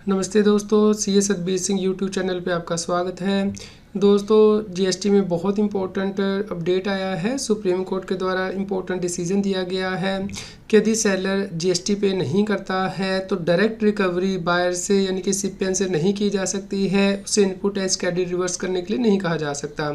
नमस्ते दोस्तों, CA Satbir Singh YouTube channel पे आपका स्वागत है। दोस्तों, जीएसटी में बहुत इंपॉर्टेंट अपडेट आया है। सुप्रीम कोर्ट के द्वारा इंपॉर्टेंट डिसीजन दिया गया है कि यदि सेलर जीएसटी पे नहीं करता है तो डायरेक्ट रिकवरी बायर से यानी कि सिपियन से नहीं की जा सकती है। उसे इनपुट टैक्स क्रेडिट रिवर्स करने के लिए नहीं कहा जा सकता।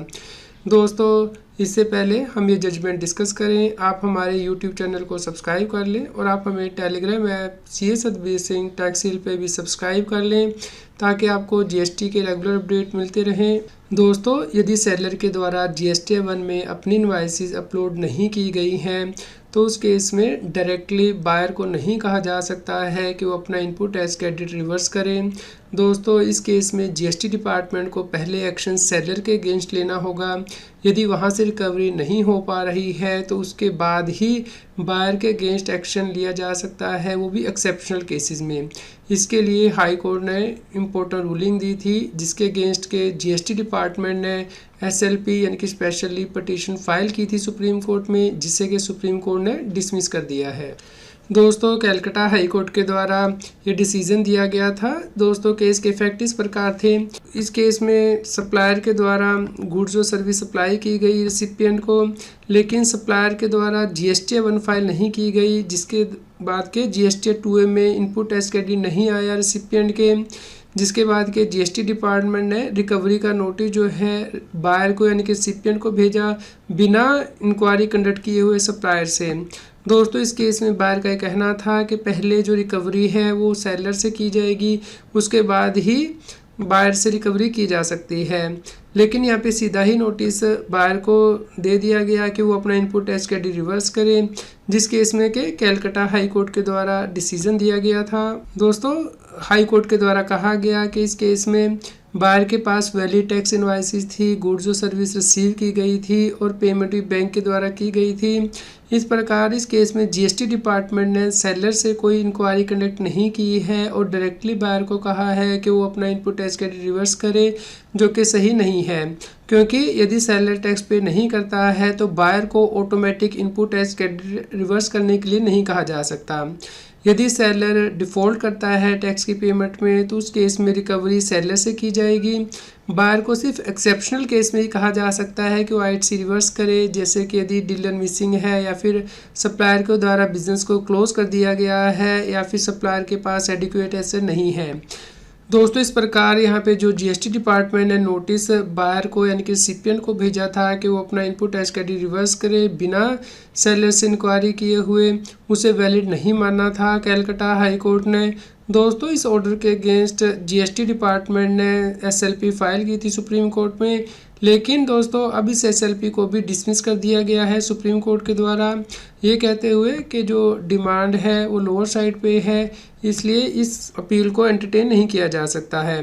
दोस्तों, इससे पहले हम ये जजमेंट डिस्कस करें, आप हमारे यूट्यूब चैनल को सब्सक्राइब कर लें और आप हमें Telegram app CA Satbir Singh tax seal पे भी सब्सक्राइब कर लें ताकि आपको जीएसटी के रेगुलर अपडेट मिलते रहें। दोस्तों, यदि सेलर के द्वारा जीएसटी 1 में अपनी इनवॉइसेस अपलोड नहीं की गई हैं तो उस केस में डायरेक्टली बायर को नहीं कहा जा सकता है कि वो अपना इनपुट टैक्स क्रेडिट रिवर्स करें। दोस्तों, इस केस में जीएसटी डिपार्टमेंट को पहले एक्शन सेलर के अगेंस्ट लेना होगा। यदि वहाँ से रिकवरी नहीं हो पा रही है तो उसके बाद ही बायर के अगेंस्ट एक्शन लिया जा सकता है, वो भी एक्सेप्शनल केसेस में। इसके लिए हाई कोर्ट ने इम्पोर्टेंट रूलिंग दी थी जिसके अगेंस्ट के जीएसटी डिपार्टमेंट ने एसएलपी यानी कि स्पेशली पटिशन फाइल की थी सुप्रीम कोर्ट में, जिससे कि सुप्रीम कोर्ट ने डिसमिस कर दिया है। दोस्तों, कलकत्ता हाई कोर्ट के द्वारा ये डिसीजन दिया गया था। दोस्तों, केस के फैक्ट इस प्रकार थे। इस केस में सप्लायर के द्वारा गुड्स और सर्विस सप्लाई की गई रिसिपिएंट को, लेकिन सप्लायर के द्वारा जीएसटी 1 फाइल नहीं की गई, जिसके बाद के जीएसटी 2 में इनपुट टैक्स क्रेडिट नहीं आया रिसिपिएंट के, जिसके बाद के जीएसटी डिपार्टमेंट ने रिकवरी का नोटिस जो है बायर को यानी कि रिसिपिएंट को भेजा बिना इंक्वायरी कंडक्ट किए हुए सप्लायर से। दोस्तों, इस केस में बायर का ये कहना था कि पहले जो रिकवरी है वो सेलर से की जाएगी, उसके बाद ही बायर से रिकवरी की जा सकती है। लेकिन यहाँ पे सीधा ही नोटिस बायर को दे दिया गया कि वो अपना इनपुट टैक्स क्रेडिट रिवर्स करे, जिस केस में के कलकत्ता हाई कोर्ट के द्वारा डिसीजन दिया गया था। दोस्तों, हाई कोर्ट के द्वारा कहा गया कि इस केस में बायर के पास वैलिड टैक्स इनवॉइसेस थी, गुड्स और सर्विस रिसीव की गई थी और पेमेंट भी बैंक के द्वारा की गई थी। इस प्रकार इस केस में जीएसटी डिपार्टमेंट ने सेलर से कोई इंक्वायरी कंडक्ट नहीं की है और डायरेक्टली बायर को कहा है कि वो अपना इनपुट टैक्स क्रेडिट रिवर्स करे, जो कि सही नहीं है, क्योंकि यदि सेलर टैक्स पे नहीं करता है तो बायर को automatic input tax credit reverse करने के लिए नहीं कहा जा सकता। यदि सेलर डिफ़ॉल्ट करता है टैक्स की पेमेंट में तो उस केस में रिकवरी सेलर से की जाएगी। बायर को सिर्फ एक्सेप्शनल केस में ही कहा जा सकता है कि वो आईटीसी रिवर्स करे, जैसे कि यदि डीलर मिसिंग है या फिर सप्लायर के द्वारा बिजनेस को क्लोज कर दिया गया है या फिर सप्लायर के पास एडिक्वेट एसेट नहीं है। दोस्तों, इस प्रकार यहाँ पे जो जीएसटी डिपार्टमेंट ने नोटिस बायर को यानी कि रिसिपिएंट को भेजा था कि वो अपना इनपुट टैक्स क्रेडिट रिवर्स करे बिना सेलर से इंक्वायरी किए हुए, उसे वैलिड नहीं माना था कलकत्ता हाई कोर्ट ने। दोस्तों, इस ऑर्डर के अगेंस्ट जीएसटी डिपार्टमेंट ने एसएलपी फाइल की थी सुप्रीम कोर्ट में, लेकिन दोस्तों अब इस एसएलपी को भी डिसमिस कर दिया गया है सुप्रीम कोर्ट के द्वारा, ये कहते हुए कि जो डिमांड है वो लोअर साइड पे है, इसलिए इस अपील को एंटरटेन नहीं किया जा सकता है।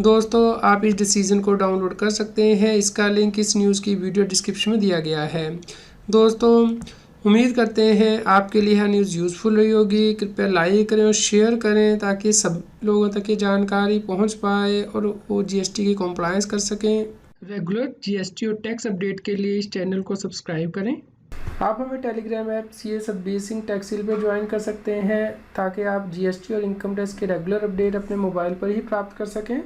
दोस्तों, आप इस डिसीजन को डाउनलोड कर सकते हैं, इसका लिंक इस न्यूज़ की वीडियो डिस्क्रिप्शन में दिया गया है। दोस्तों, उम्मीद करते हैं आपके लिए यह न्यूज़ यूज़फुल रही होगी। कृपया लाइक करें और शेयर करें ताकि सब लोगों तक ये जानकारी पहुंच पाए और वो जीएसटी की कॉम्प्लायंस कर सकें। रेगुलर जीएसटी और टैक्स अपडेट के लिए इस चैनल को सब्सक्राइब करें। आप हमें Telegram app CA Satbir Singh tax seal पर ज्वाइन कर सकते हैं ताकि आप जीएसटी और इनकम टैक्स के रेगुलर अपडेट अपने मोबाइल पर ही प्राप्त कर सकें।